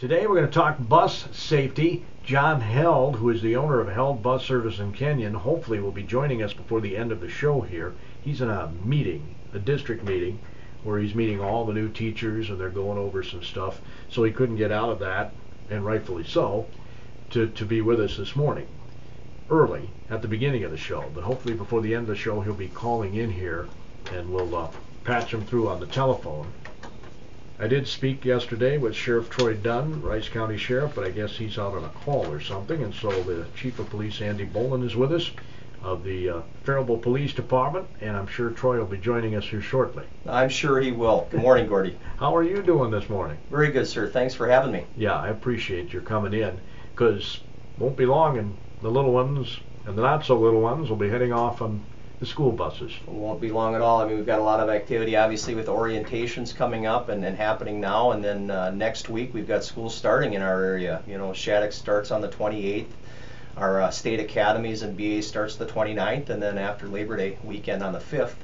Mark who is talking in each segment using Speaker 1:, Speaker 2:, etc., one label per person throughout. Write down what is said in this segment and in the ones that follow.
Speaker 1: Today we're going to talk bus safety. John Held, who is the owner of Held Bus Service in Kenyon, hopefully will be joining us before the end of the show here. He's in a meeting, a district meeting, where he's meeting all the new teachers and they're going over some stuff. So he couldn't get out of that, and rightfully so, to be with us this morning. Early, at the beginning of the show. But hopefully before the end of the show he'll be calling in here and we'll patch him through on the telephone. I did speak yesterday with Sheriff Troy Dunn, Rice County Sheriff, but I guess he's out on a call or something, and so the Chief of Police, Andy Boland, is with us of the Faribault Police Department, and I'm sure Troy will be joining us here shortly.
Speaker 2: I'm sure he will. Good morning, Gordy.
Speaker 1: How are you doing this morning?
Speaker 2: Very good, sir. Thanks for having me.
Speaker 1: Yeah, I appreciate your coming in, because won't be long and the little ones and the not so little ones will be heading off on the school buses.
Speaker 2: It won't be long at all. I mean, we've got a lot of activity, obviously, with orientations coming up and happening now, and then next week we've got schools starting in our area. You know, Shattuck starts on the 28th. Our state academies and BA starts the 29th, and then after Labor Day weekend on the 5th,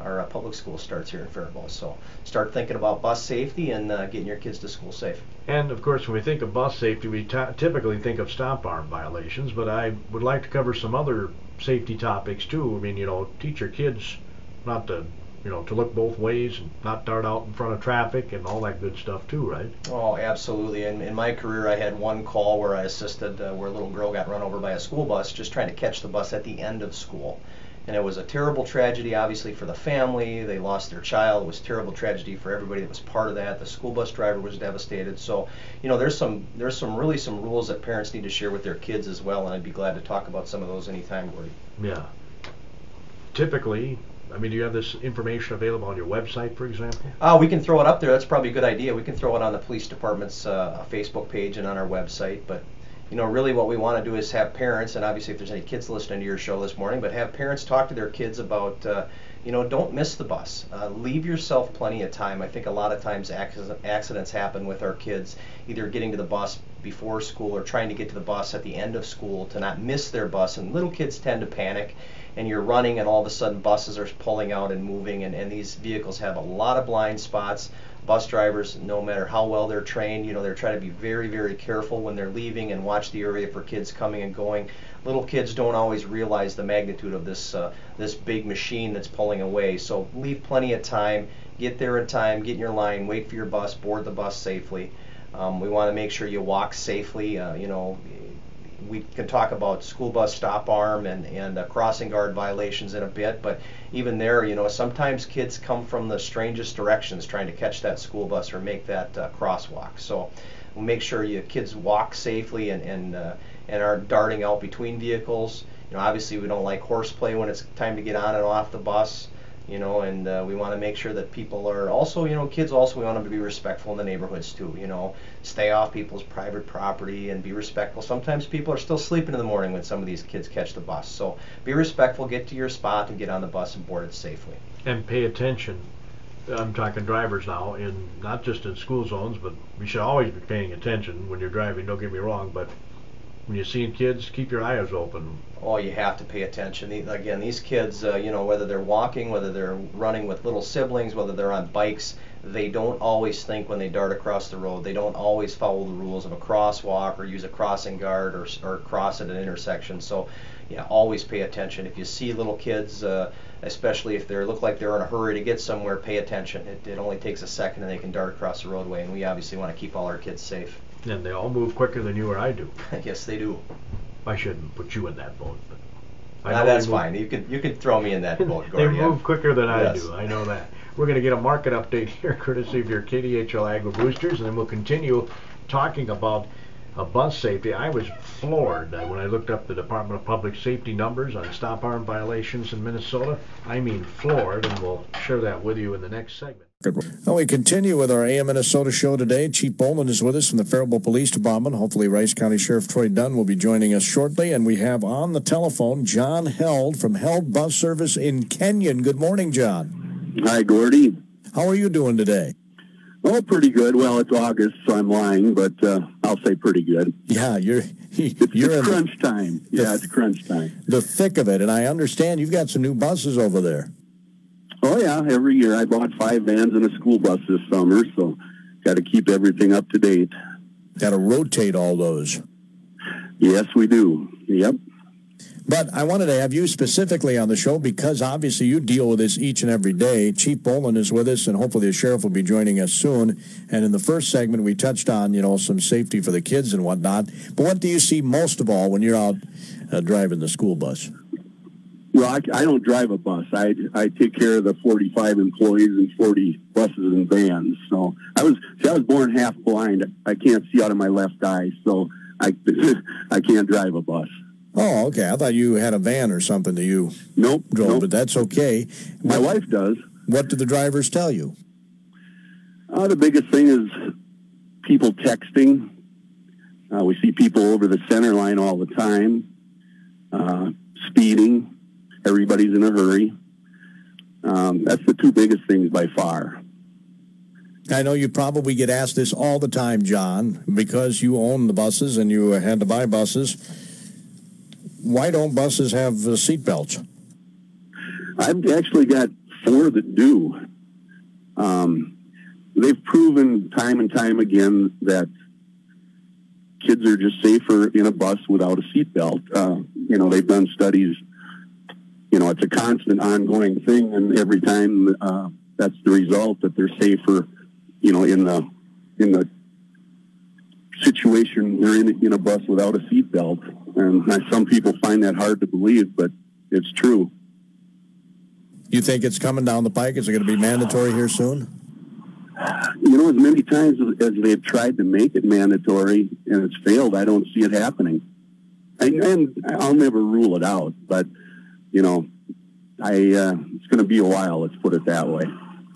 Speaker 2: our public school starts here in Faribault. So start thinking about bus safety and getting your kids to school safe.
Speaker 1: And of course, when we think of bus safety, we typically think of stop arm violations, but I would like to cover some other safety topics too. I mean, you know, teach your kids not to, you know, to look both ways and not dart out in front of traffic and all that good stuff too, right?
Speaker 2: Oh, absolutely. And in my career, I had one call where I assisted where a little girl got run over by a school bus just trying to catch the bus at the end of school. And it was a terrible tragedy, obviously, for the family. They lost their child. It was a terrible tragedy for everybody that was part of that. The school bus driver was devastated. So, you know, there's some rules that parents need to share with their kids as well, and I'd be glad to talk about some of those anytime, Gordy.
Speaker 1: Yeah. Typically, I mean, do you have this information available on your website, for example?
Speaker 2: We can throw it up there. That's probably a good idea. We can throw it on the police department's Facebook page and on our website, but you know, really what we want to do is have parents, and obviously if there's any kids listening to your show this morning, but have parents talk to their kids about, you know, don't miss the bus. Leave yourself plenty of time. I think a lot of times accidents happen with our kids, either getting to the bus before school or trying to get to the bus at the end of school to not miss their bus. And little kids tend to panic, and you're running and all of a sudden buses are pulling out and moving, and these vehicles have a lot of blind spots. Bus drivers, no matter how well they're trained, you know, they're trying to be very, very careful when they're leaving and watch the area for kids coming and going. Little kids don't always realize the magnitude of this big machine that's pulling away. So leave plenty of time, get there in time, get in your line, wait for your bus, board the bus safely. We want to make sure you walk safely. You know, we can talk about school bus stop arm and crossing guard violations in a bit, but even there, you know, sometimes kids come from the strangest directions trying to catch that school bus or make that crosswalk. So we'll make sure your kids walk safely and aren't darting out between vehicles. You know, obviously we don't like horseplay when it's time to get on and off the bus. You know, and we want to make sure that people are also, you know, kids also, we want them to be respectful in the neighborhoods too, you know, stay off people's private property and be respectful. Sometimes people are still sleeping in the morning when some of these kids catch the bus. So be respectful, get to your spot and get on the bus and board it safely.
Speaker 1: And pay attention. I'm talking drivers now, in not just in school zones, but we should always be paying attention when you're driving, don't get me wrong, but when you're seeing kids, keep your eyes open.
Speaker 2: Oh, you have to pay attention. Again, these kids, you know, whether they're walking, whether they're running with little siblings, whether they're on bikes, they don't always think when they dart across the road. They don't always follow the rules of a crosswalk or use a crossing guard or cross at an intersection. So, yeah, always pay attention. If you see little kids, especially if they look like they're in a hurry to get somewhere, pay attention. It only takes a second and they can dart across the roadway, and we obviously want to keep all our kids safe.
Speaker 1: And they all move quicker than you or I do.
Speaker 2: Yes, they do.
Speaker 1: I shouldn't put you in that boat, but
Speaker 2: that's fine. You can throw me in that boat, Gordy.
Speaker 1: They move quicker than I do. I know that. We're going to get a market update here, courtesy of your KDHL Agri Boosters, and then we'll continue talking about bus safety. I was floored when I looked up the Department of Public Safety numbers on stop arm violations in Minnesota. I mean floored, and we'll share that with you in the next segment.
Speaker 3: Well, we continue with our AM Minnesota show today. Chief Boland is with us from the Faribault Police Department. Hopefully, Rice County Sheriff Troy Dunn will be joining us shortly. And we have on the telephone John Held from Held Bus Service in Kenyon. Good morning, John.
Speaker 4: Hi, Gordy.
Speaker 3: How are you doing today?
Speaker 4: Well, pretty good. Well, it's August, so I'm lying, but I'll say pretty good.
Speaker 3: Yeah, you're
Speaker 4: it's crunch time. Yeah, it's crunch time.
Speaker 3: The thick of it, and I understand you've got some new buses over there.
Speaker 4: Oh, yeah, every year. I bought 5 vans and a school bus this summer, so got to keep everything up to date.
Speaker 3: Got to rotate all those.
Speaker 4: Yes, we do. Yep.
Speaker 3: But I wanted to have you specifically on the show because obviously you deal with this each and every day. Chief Boland is with us, and hopefully the sheriff will be joining us soon. And in the first segment, we touched on, some safety for the kids and whatnot. But what do you see most of all when you're out driving the school bus?
Speaker 4: Well, I don't drive a bus. I take care of the 45 employees and 40 buses and vans. So I was born half blind. I can't see out of my left eye, so I can't drive a bus.
Speaker 3: Oh, okay. I thought you had a van or something that you drove, but that's okay.
Speaker 4: My wife does.
Speaker 3: What do the drivers tell you?
Speaker 4: The biggest thing is people texting. We see people over the center line all the time. Speeding. Everybody's in a hurry. That's the two biggest things by far.
Speaker 3: I know you probably get asked this all the time, John, because you own the buses and you had to buy buses. Why don't buses have seat belts?
Speaker 4: I've actually got 4 that do. They've proven time and time again that kids are just safer in a bus without a seat belt. They've done studies. It's a constant ongoing thing, and every time that's the result, that they're safer, in the situation they're in a bus without a seat belt. And some people find that hard to believe, but it's true.
Speaker 3: You think it's coming down the pike? Is it going to be mandatory here soon?
Speaker 4: As many times as they've tried to make it mandatory and it's failed, I don't see it happening. And I'll never rule it out, but, it's going to be a while, let's put it that way.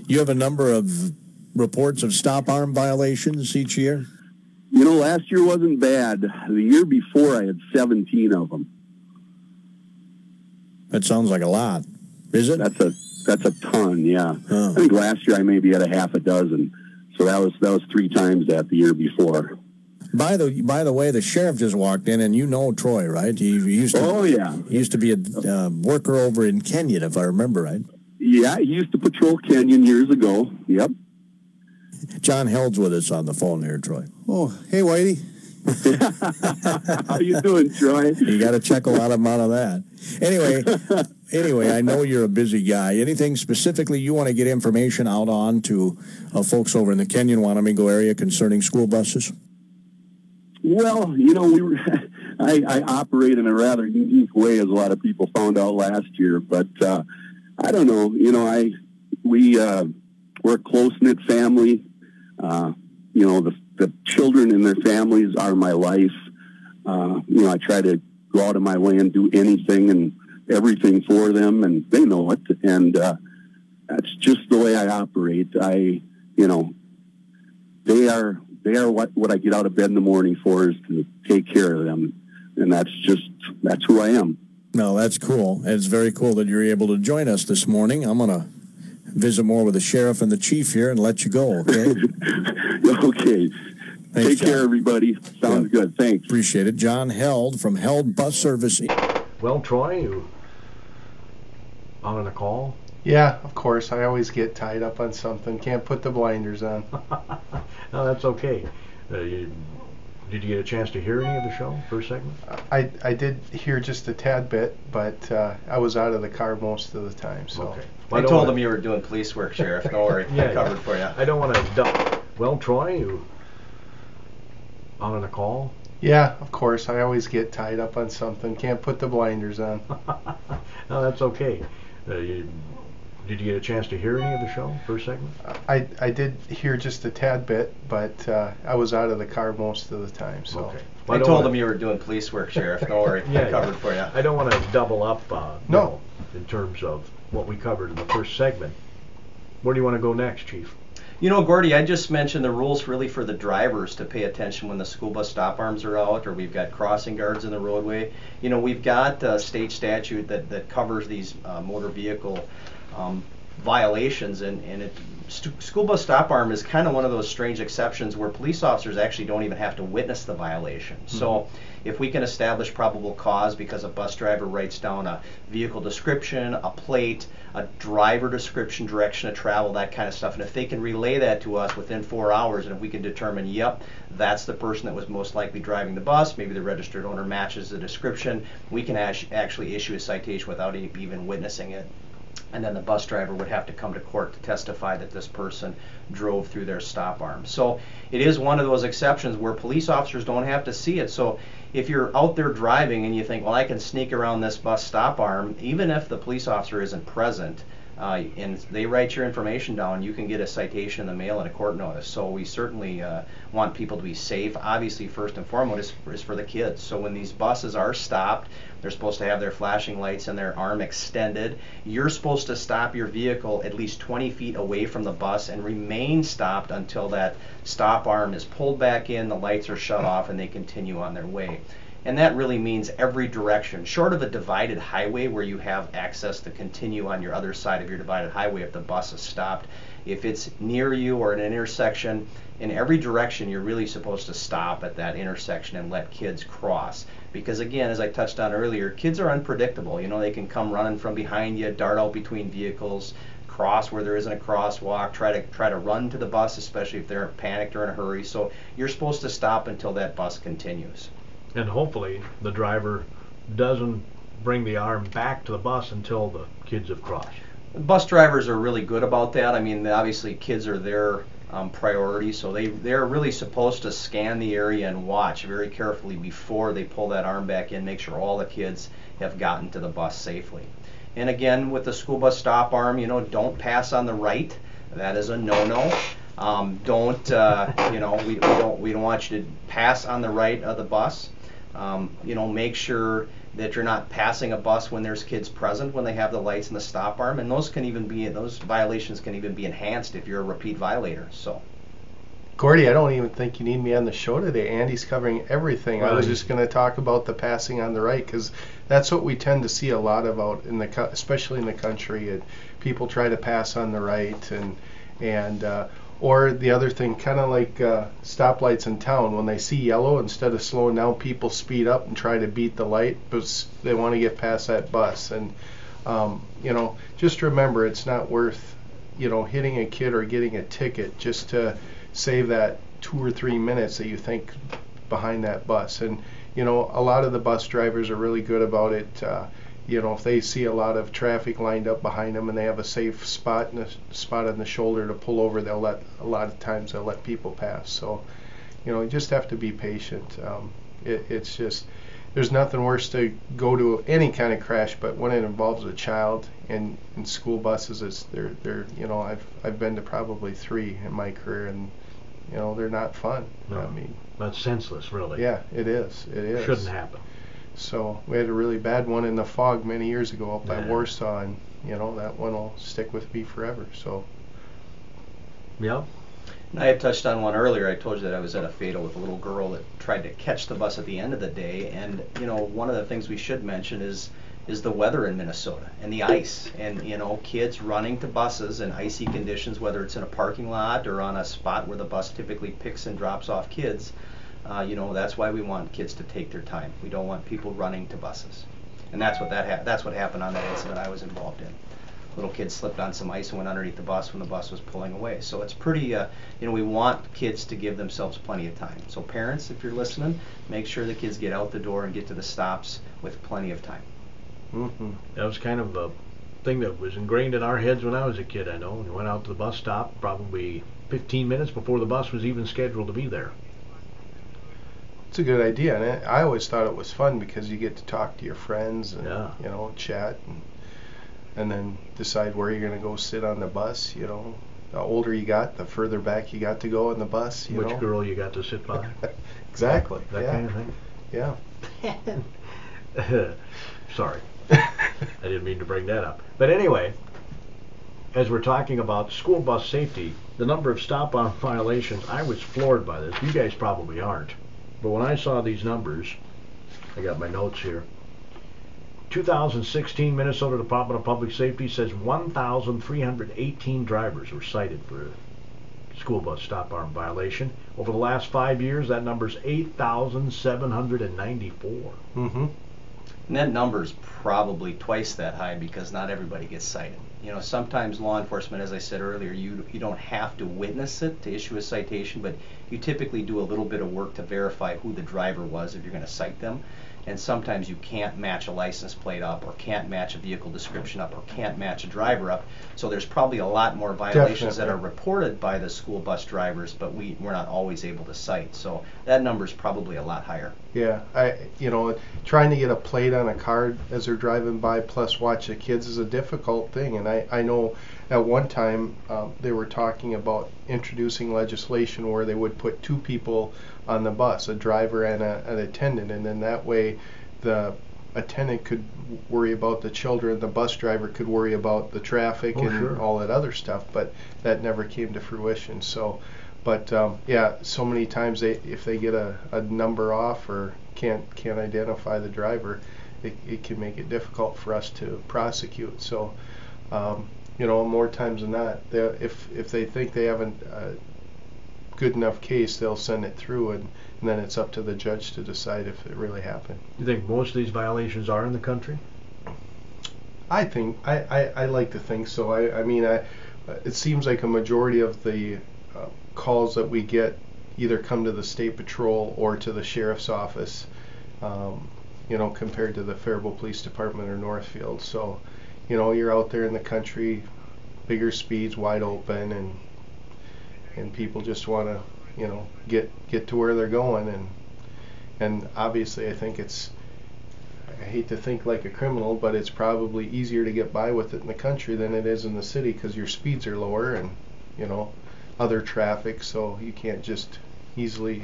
Speaker 3: You have a number of reports of stop arm violations each year?
Speaker 4: Last year wasn't bad. The year before, I had 17 of them.
Speaker 3: That sounds like a lot. Is it?
Speaker 4: That's a ton, yeah.
Speaker 3: Oh.
Speaker 4: I think last year I maybe had a half a dozen. So that was 3 times that the year before.
Speaker 3: By the way, the sheriff just walked in, and you know Troy, right? He used to.
Speaker 4: Oh yeah.
Speaker 3: He used to be a worker over in Kenyon, if I remember right.
Speaker 4: Yeah, he used to patrol Kenyon years ago. Yep.
Speaker 3: John Held's with us on the phone here, Troy.
Speaker 5: Oh, hey, Whitey.
Speaker 4: How you doing, Troy?
Speaker 3: You got to check a lot of them out of that. Anyway, I know you're a busy guy. Anything specifically you want to get information out on to folks over in the Kenyon-Wanamingo area concerning school buses?
Speaker 4: Well, I operate in a rather unique way, as a lot of people found out last year. But I don't know. We're a close-knit family. The children and their families are my life. I try to go out of my way and do anything and everything for them, and they know it. And that's just the way I operate. They are what I get out of bed in the morning for, is to take care of them, and that's who I am.
Speaker 3: No, that's cool. It's very cool that you're able to join us this morning. I'm gonna visit more with the sheriff and the chief here and let you go. Okay.
Speaker 4: Okay.
Speaker 3: Thanks,
Speaker 4: take
Speaker 3: John.
Speaker 4: care, everybody. Sounds good. Thanks.
Speaker 3: Appreciate it. John Held from Held Bus Service.
Speaker 1: Well, Troy, you on a call?
Speaker 5: Yeah, of course. I always get tied up on something. Can't put the blinders on.
Speaker 1: No, that's okay. Did you get a chance to hear any of the show, first segment?
Speaker 5: I did hear just a tad bit, but I was out of the car most of the time. So.
Speaker 1: Okay.
Speaker 2: I told him you were doing police work, Sheriff. Don't worry. I covered for you.
Speaker 1: I don't want to Well, Troy, you on a call?
Speaker 5: Yeah, of course. I always get tied up on something. Can't put the blinders on.
Speaker 1: No, that's okay. Did you get a chance to hear any of the show, first segment?
Speaker 5: I did hear just a tad bit, but I was out of the car most of the time. So.
Speaker 1: Okay.
Speaker 2: I told him you were doing police work, Sheriff. Don't worry. I covered for you.
Speaker 1: I don't want to double up
Speaker 5: No.
Speaker 1: In terms of what we covered in the first segment. Where do you want to go next, Chief?
Speaker 2: Gordy, I just mentioned the rules really for the drivers to pay attention when the school bus stop arms are out, or we've got crossing guards in the roadway. We've got a state statute that covers these motor vehicle violations, and school bus stop arm is kind of one of those strange exceptions where police officers actually don't even have to witness the violation. So if we can establish probable cause because a bus driver writes down a vehicle description, a plate, a driver description, direction of travel, that kind of stuff, and if they can relay that to us within 4 hours, and if we can determine, yep, that's the person that was most likely driving the bus, maybe the registered owner matches the description, we can actually issue a citation without even witnessing it. And then the bus driver would have to come to court to testify that this person drove through their stop arm. So it is one of those exceptions where police officers don't have to see it. So if you're out there driving and you think, well, I can sneak around this bus stop arm, even if the police officer isn't present, and they write your information down, you can get a citation in the mail and a court notice. So we certainly want people to be safe. Obviously, first and foremost is for the kids. So when these buses are stopped, they're supposed to have their flashing lights and their arm extended. You're supposed to stop your vehicle at least 20 feet away from the bus and remain stopped until that stop arm is pulled back in, the lights are shut off, and they continue on their way. And that really means every direction, short of a divided highway where you have access to continue on your other side of your divided highway if the bus is stopped. If it's near you or an intersection, in every direction you're really supposed to stop at that intersection and let kids cross. Because again, as I touched on earlier, kids are unpredictable. You know, they can come running from behind you, dart out between vehicles, cross where there isn't a crosswalk, try to run to the bus, especially if they're panicked or in a hurry. So you're supposed to stop until that bus continues.
Speaker 1: And hopefully the driver doesn't bring the arm back to the bus until the kids have crossed.
Speaker 2: Bus drivers are really good about that. I mean, obviously kids are their priority, so they're really supposed to scan the area and watch very carefully before they pull that arm back in, make sure all the kids have gotten to the bus safely. And again, with the school bus stop arm, you know, don't pass on the right. That is a no-no. We don't want you to pass on the right of the bus. You know, make sure that you're not passing a bus when there's kids present when they have the lights and the stop arm, and those violations can even be enhanced if you're a repeat violator. So,
Speaker 5: Gordy, I don't even think you need me on the show today. Andy's covering everything. Right. I was just going to talk about the passing on the right, because that's what we tend to see a lot of out in especially in the country. And people try to pass on the right, or the other thing, kind of like stoplights in town. When they see yellow, instead of slowing down, people speed up and try to beat the light because they want to get past that bus. And you know, just remember, it's not worth, you know, hitting a kid or getting a ticket just to save that 2 or 3 minutes that you think behind that bus. And you know, a lot of the bus drivers are really good about it. You know, if they see a lot of traffic lined up behind them and they have a safe spot on the shoulder to pull over, a lot of times they'll let people pass. So, you know, you just have to be patient. It's just, there's nothing worse to go to any kind of crash, but when it involves a child in school buses, they're you know, I've been to probably 3 in my career, and you know, they're not fun.
Speaker 1: No,
Speaker 5: I mean,
Speaker 1: that's senseless, really.
Speaker 5: Yeah, it is. It is.
Speaker 1: Shouldn't happen.
Speaker 5: So we had a really bad one in the fog many years ago up by Warsaw, and you know, that one will stick with me forever. So.
Speaker 1: Yeah.
Speaker 2: I had touched on one earlier. I told you that I was at a fatal with a little girl that tried to catch the bus at the end of the day, and you know, one of the things we should mention is the weather in Minnesota and the ice, and you know, kids running to buses in icy conditions, whether it's in a parking lot or on a spot where the bus typically picks and drops off kids. You know, that's why we want kids to take their time. We don't want people running to buses, and that's what happened on that incident I was involved in. Little kid slipped on some ice and went underneath the bus when the bus was pulling away. So it's pretty, you know, we want kids to give themselves plenty of time. So parents, if you're listening, make sure the kids get out the door and get to the stops with plenty of time.
Speaker 5: Mm-hmm.
Speaker 1: That was kind of a thing that was ingrained in our heads when I was a kid. I know we went out to the bus stop probably 15 minutes before the bus was even scheduled to be there.
Speaker 5: It's a good idea, and I always thought it was fun because you get to talk to your friends and you know, chat and then decide where you're going to go sit on the bus. You know, the older you got, the further back you got to go on the bus.
Speaker 1: Which girl you got to sit by.
Speaker 5: Exactly.
Speaker 1: That kind of thing.
Speaker 5: Yeah.
Speaker 1: Sorry. I didn't mean to bring that up. But anyway, as we're talking about school bus safety, the number of stop-arm violations, I was floored by this. You guys probably aren't. But when I saw these numbers, I got my notes here. 2016 Minnesota Department of Public Safety says 1,318 drivers were cited for a school bus stop arm violation. Over the last 5 years, that number's 8,794.
Speaker 2: Mm-hmm. And that number's probably twice that high because not everybody gets cited. You know, sometimes law enforcement, as I said earlier, you don't have to witness it to issue a citation, but you typically do a little bit of work to verify who the driver was if you're going to cite them. And sometimes you can't match a license plate up, or can't match a vehicle description up, or can't match a driver up. So there's probably a lot more violations that are reported by the school bus drivers, but we're not always able to cite. So that number's probably a lot higher.
Speaker 5: Yeah, trying to get a plate on a car as they're driving by, plus watch the kids, is a difficult thing. And I know at one time they were talking about introducing legislation where they would put two people on the bus, a driver and an attendant, and then that way the attendant could worry about the children, the bus driver could worry about the traffic all that other stuff, but that never came to fruition. So, but yeah, so many times if they get a number off or can't identify the driver, it can make it difficult for us to prosecute. So, more times than not, if they think they haven't good enough case, they'll send it through, and then it's up to the judge to decide if it really happened.
Speaker 1: You think most of these violations are in the country?
Speaker 5: I think I like to think so. It seems like a majority of the calls that we get either come to the state patrol or to the sheriff's office, compared to the Faribault Police Department or Northfield. So, you're out there in the country, bigger speeds, wide open, and people just want to, get to where they're going, and obviously I think I hate to think like a criminal, but it's probably easier to get by with it in the country than it is in the city because your speeds are lower and, other traffic, so you can't just easily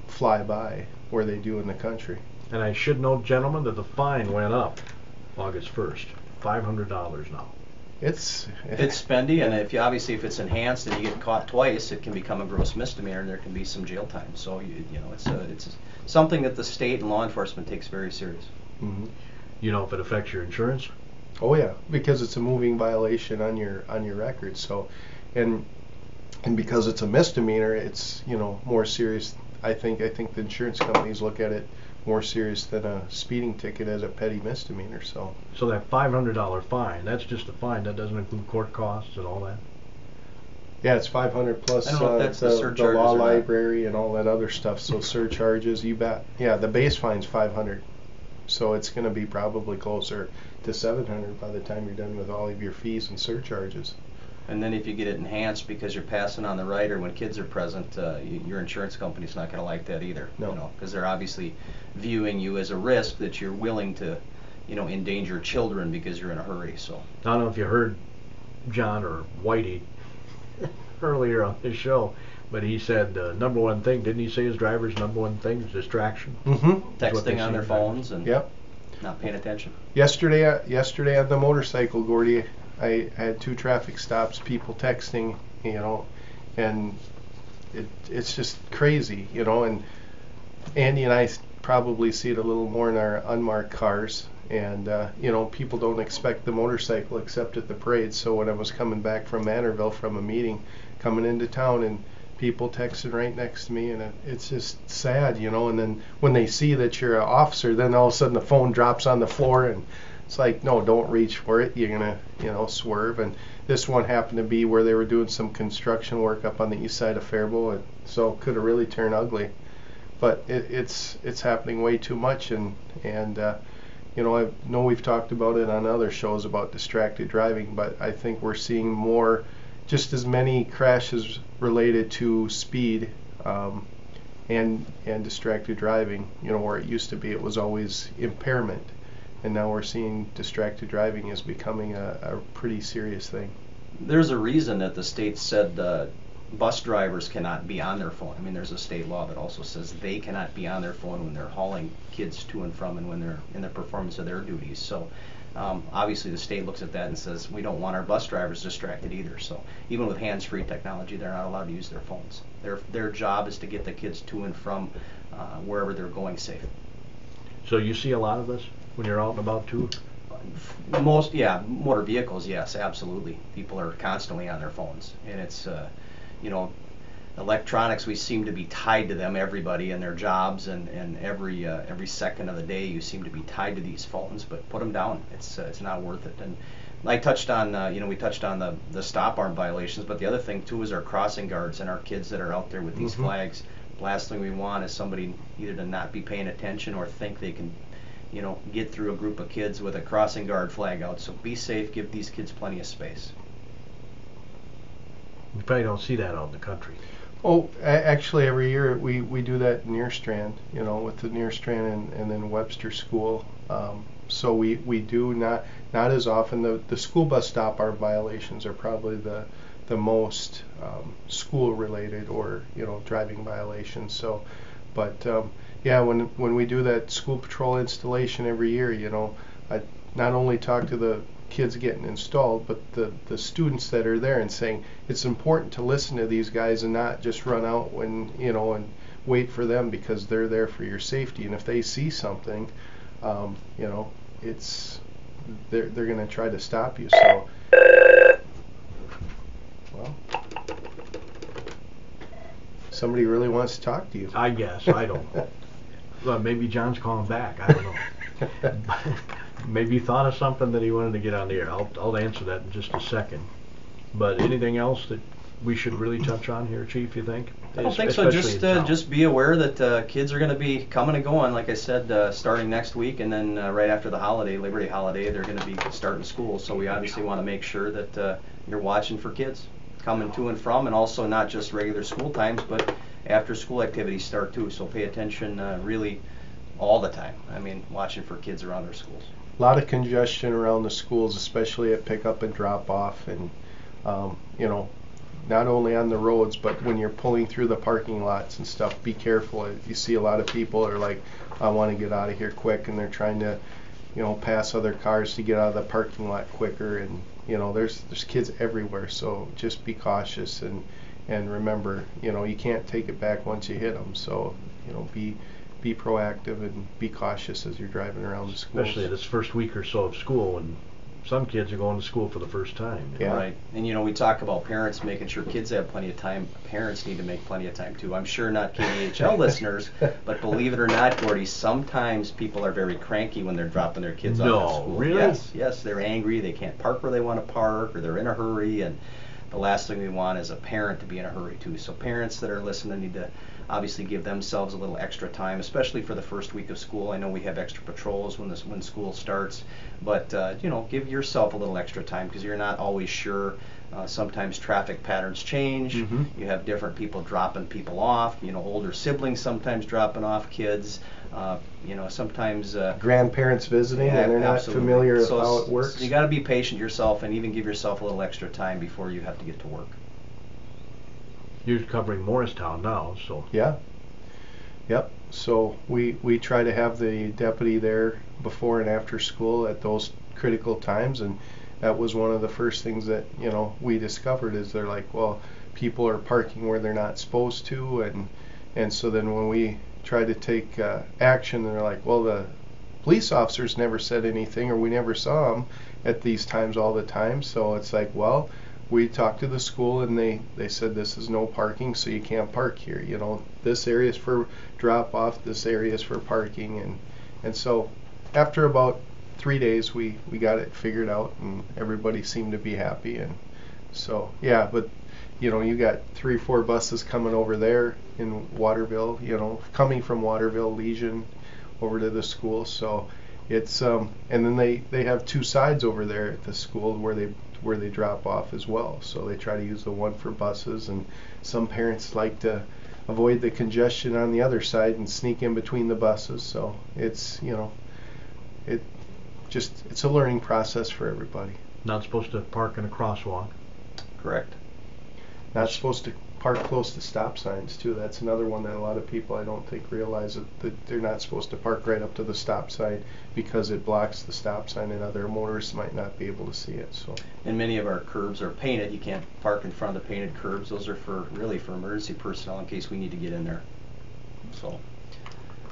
Speaker 5: fly by where they do in the country.
Speaker 1: And I should note, gentlemen, that the fine went up August 1st, $500 now.
Speaker 2: It's spendy, and if it's enhanced and you get caught twice, it can become a gross misdemeanor, and there can be some jail time. So it's something that the state and law enforcement takes very serious.
Speaker 5: Mm-hmm.
Speaker 1: If it affects your insurance?
Speaker 5: Oh yeah, because it's a moving violation on your record. So, and because it's a misdemeanor, it's more serious. I think the insurance companies look at it more serious than a speeding ticket as a petty misdemeanor. So
Speaker 1: that $500 fine, that's just a fine. That doesn't include court costs and all that?
Speaker 5: Yeah, it's $500 plus
Speaker 2: I don't know if that's
Speaker 5: the law library and all that other stuff. So surcharges, you bet. Yeah, the base fine's $500. So it's going to be probably closer to $700 by the time you're done with all of your fees and surcharges.
Speaker 2: And then if you get it enhanced because you're passing on the right or when kids are present, your insurance company's not going to like that either.
Speaker 5: No.
Speaker 2: Because they're obviously viewing you as a risk that you're willing to, endanger children because you're in a hurry. So
Speaker 1: I don't know if you heard John or Whitey earlier on his show, but he said number one thing, didn't he say his driver's number one thing is distraction?
Speaker 5: Mm-hmm.
Speaker 2: Texting on their phones and
Speaker 5: yep.
Speaker 2: Not paying attention.
Speaker 5: Yesterday on the motorcycle, Gordy, I had 2 traffic stops, people texting, and it's just crazy, and Andy and I probably see it a little more in our unmarked cars, and people don't expect the motorcycle except at the parade. So when I was coming back from Manorville from a meeting, coming into town, and people texting right next to me, and it's just sad, and then when they see that you're an officer, then all of a sudden the phone drops on the floor, and it's like, no, don't reach for it. You're going to, swerve. And this one happened to be where they were doing some construction work up on the east side of Faribault, so it could have really turned ugly. But it's happening way too much, and I know we've talked about it on other shows about distracted driving, but I think we're seeing more, just as many crashes related to speed and distracted driving, where it used to be it was always impairment. And now we're seeing distracted driving is becoming a pretty serious thing.
Speaker 2: There's a reason that the state said bus drivers cannot be on their phone. I mean, there's a state law that also says they cannot be on their phone when they're hauling kids to and from and when they're in the performance of their duties. So obviously the state looks at that and says we don't want our bus drivers distracted either. So even with hands-free technology, they're not allowed to use their phones. Their job is to get the kids to and from wherever they're going safe.
Speaker 1: So you see a lot of this when you're out and about too?
Speaker 2: Motor vehicles, yes, absolutely. People are constantly on their phones, and it's, electronics, we seem to be tied to them, everybody and their jobs, and every second of the day you seem to be tied to these phones, but put them down. It's not worth it. And I touched on, we touched on the stop arm violations, but the other thing too is our crossing guards and our kids that are out there with these flags. The last thing we want is somebody either to not be paying attention or think they can get through a group of kids with a crossing guard flag out. So be safe, give these kids plenty of space.
Speaker 1: You probably don't see that out in the country.
Speaker 5: Oh, actually every year we do that near Strand, with the near Strand and then Webster School. So we do not as often. The school bus stop arm violations are probably the most school related or driving violations. So, but yeah, when we do that school patrol installation every year, I not only talk to the kids getting installed, but the students that are there and saying it's important to listen to these guys and not just run out when and wait for them, because they're there for your safety. And if they see something, it's they're going to try to stop you. So, well, somebody really wants to talk to you.
Speaker 1: I guess. I don't know. Well, maybe John's calling back. I don't know. Maybe he thought of something that he wanted to get on the air. I'll answer that in just a second. But anything else that we should really touch on here, Chief, you think?
Speaker 2: I don't think so. Just be aware that kids are going to be coming and going, like I said, starting next week, and then right after the holiday, Labor Day holiday, they're going to be starting school. So we obviously want to make sure that you're watching for kids coming to and from, and also not just regular school times, but after school activities start too. So pay attention really all the time. I mean, watching for kids around their schools.
Speaker 5: A lot of congestion around the schools, especially at pickup and drop off, and not only on the roads, but when you're pulling through the parking lots and stuff, be careful. You see a lot of people are like, I want to get out of here quick, and they're trying to pass other cars to get out of the parking lot quicker, and there's kids everywhere. So just be cautious and remember, you can't take it back once you hit them. So be proactive and be cautious as you're driving around the schools.
Speaker 1: Especially this first week or so of school, and some kids are going to school for the first time.
Speaker 2: Yeah. Right. And we talk about parents making sure kids have plenty of time. Parents need to make plenty of time too. I'm sure not KDHL listeners, but believe it or not, Gordy, sometimes people are very cranky when they're dropping their kids off at school.
Speaker 1: Really?
Speaker 2: Yes, they're angry. They can't park where they want to park, or they're in a hurry, and the last thing we want is a parent to be in a hurry too. So parents that are listening need to obviously give themselves a little extra time, especially for the first week of school. I know we have extra patrols when school starts, but give yourself a little extra time, because you're not always sure. Sometimes traffic patterns change. You have different people dropping people off. Older siblings sometimes dropping off kids. Sometimes
Speaker 5: grandparents visiting, and they're not familiar with how it works.
Speaker 2: So you got to be patient yourself, and even give yourself a little extra time before you have to get to work.
Speaker 1: You're covering Morristown now, so.
Speaker 5: Yeah. Yep. So we try to have the deputy there before and after school at those critical times, and that was one of the first things that we discovered, is they're like, well, people are parking where they're not supposed to, and so then when we try to take action, they're like, well, the police officers never said anything, or we never saw them at these times all the time. So it's like, well, we talked to the school, and they said this is no parking, so you can't park here. This area is for drop off, this area is for parking, and so after about 3 days we got it figured out, and everybody seemed to be happy. And so yeah, but you got 3 or 4 buses coming over there in Waterville, coming from Waterville, Legion over to the school. So it's and then they have 2 sides over there at the school where they drop off as well. So they try to use the one for buses, and some parents like to avoid the congestion on the other side and sneak in between the buses. So it's it's a learning process for everybody.
Speaker 1: Not supposed to park in a crosswalk.
Speaker 2: Correct.
Speaker 5: Not supposed to park close to stop signs too. That's another one that a lot of people, I don't think, realize that they're not supposed to park right up to the stop sign, because it blocks the stop sign and other motorists might not be able to see it. So.
Speaker 2: And many of our curbs are painted. You can't park in front of the painted curbs. Those are really for emergency personnel in case we need to get in there. So.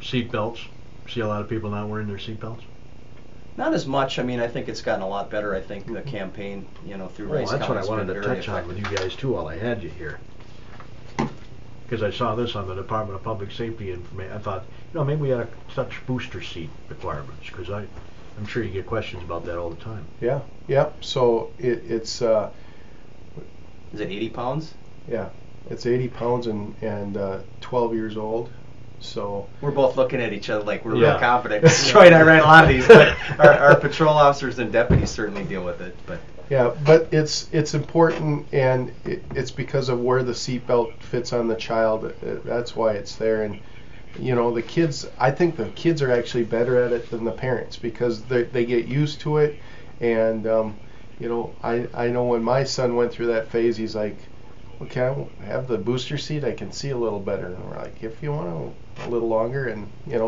Speaker 1: Seat belts. See a lot of people not wearing their seatbelts?
Speaker 2: Not as much. I mean, I think it's gotten a lot better. I think the campaign, through Rice
Speaker 1: That's
Speaker 2: County
Speaker 1: what I
Speaker 2: has
Speaker 1: wanted
Speaker 2: been
Speaker 1: to
Speaker 2: very
Speaker 1: touch on
Speaker 2: effective.
Speaker 1: with you guys too while I had you here. Because I saw this on the Department of Public Safety information. I thought, maybe we ought to touch booster seat requirements, because I'm sure you get questions about that all the time.
Speaker 5: Yeah. So it's
Speaker 2: Is it 80 pounds?
Speaker 5: yeah, it's 80 pounds and 12 years old. So
Speaker 2: We're both looking at each other like we're
Speaker 1: Yeah.
Speaker 2: real confident. Troy and I ran a lot of these, but our patrol officers and deputies certainly deal with it. But
Speaker 5: yeah, but it's important, and it's because of where the seatbelt fits on the child. That's why it's there. And the kids, I think the kids are actually better at it than the parents, because they get used to it. And I know when my son went through that phase, he's like, okay, I have the booster seat, I can see a little better. And we're like, if you want a little longer. And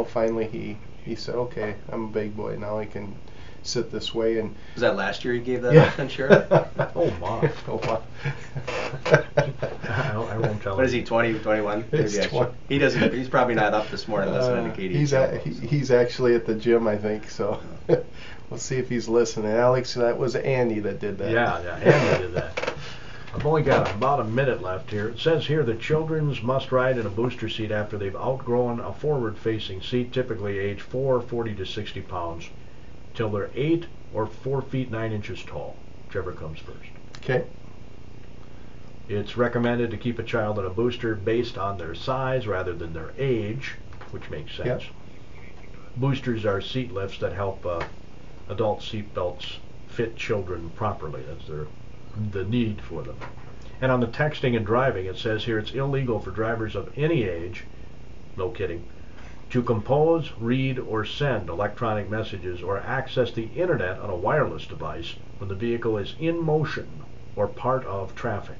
Speaker 5: finally he said, okay, I'm a big boy now, I can sit this way. And
Speaker 2: was that last year you gave that
Speaker 5: yeah.
Speaker 2: up then, Sheriff?
Speaker 1: Oh my!
Speaker 5: Oh, wow.
Speaker 1: I won't tell
Speaker 2: What is
Speaker 1: him.
Speaker 2: he, 20, 21?
Speaker 5: It's
Speaker 2: Maybe
Speaker 5: 20.
Speaker 2: He doesn't. He's probably not up this morning listening to KDHL.
Speaker 5: He's actually at the gym, I think. So we'll see if he's listening. Alex, that was Andy that did that.
Speaker 1: Yeah, Andy did that. I've only got about a minute left here. It says here that children must ride in a booster seat after they've outgrown a forward-facing seat, typically age 4, 40 to 60 pounds, till they're 8 or 4 feet 9 inches tall, whichever comes first.
Speaker 5: Okay.
Speaker 1: It's recommended to keep a child in a booster based on their size rather than their age, which makes sense.
Speaker 5: Yep.
Speaker 1: Boosters are seat lifts that help adult seat belts fit children properly. That's the need for them. And on the texting and driving, it says here it's illegal for drivers of any age, no kidding, to compose, read, or send electronic messages or access the internet on a wireless device when the vehicle is in motion or part of traffic.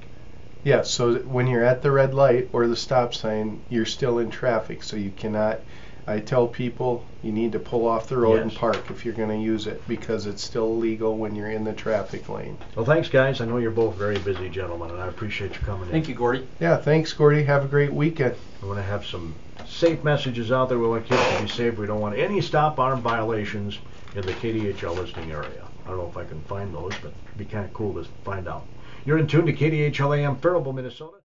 Speaker 5: Yeah, so when you're at the red light or the stop sign, you're still in traffic, so you cannot. I tell people you need to pull off the road and
Speaker 1: Yes.
Speaker 5: park if you're going to use it, because it's still legal when you're in the traffic lane.
Speaker 1: Well, thanks, guys. I know you're both very busy gentlemen, and I appreciate you coming in.
Speaker 2: Thank you, Gordy.
Speaker 5: Yeah, thanks, Gordy. Have a great weekend.
Speaker 1: We want to have some safe messages out there. We want kids to be safe. We don't want any stop arm violations in the KDHL listening area. I don't know if I can find those, but it'd be kind of cool to find out. You're in tune to KDHL AM Faribault, Minnesota.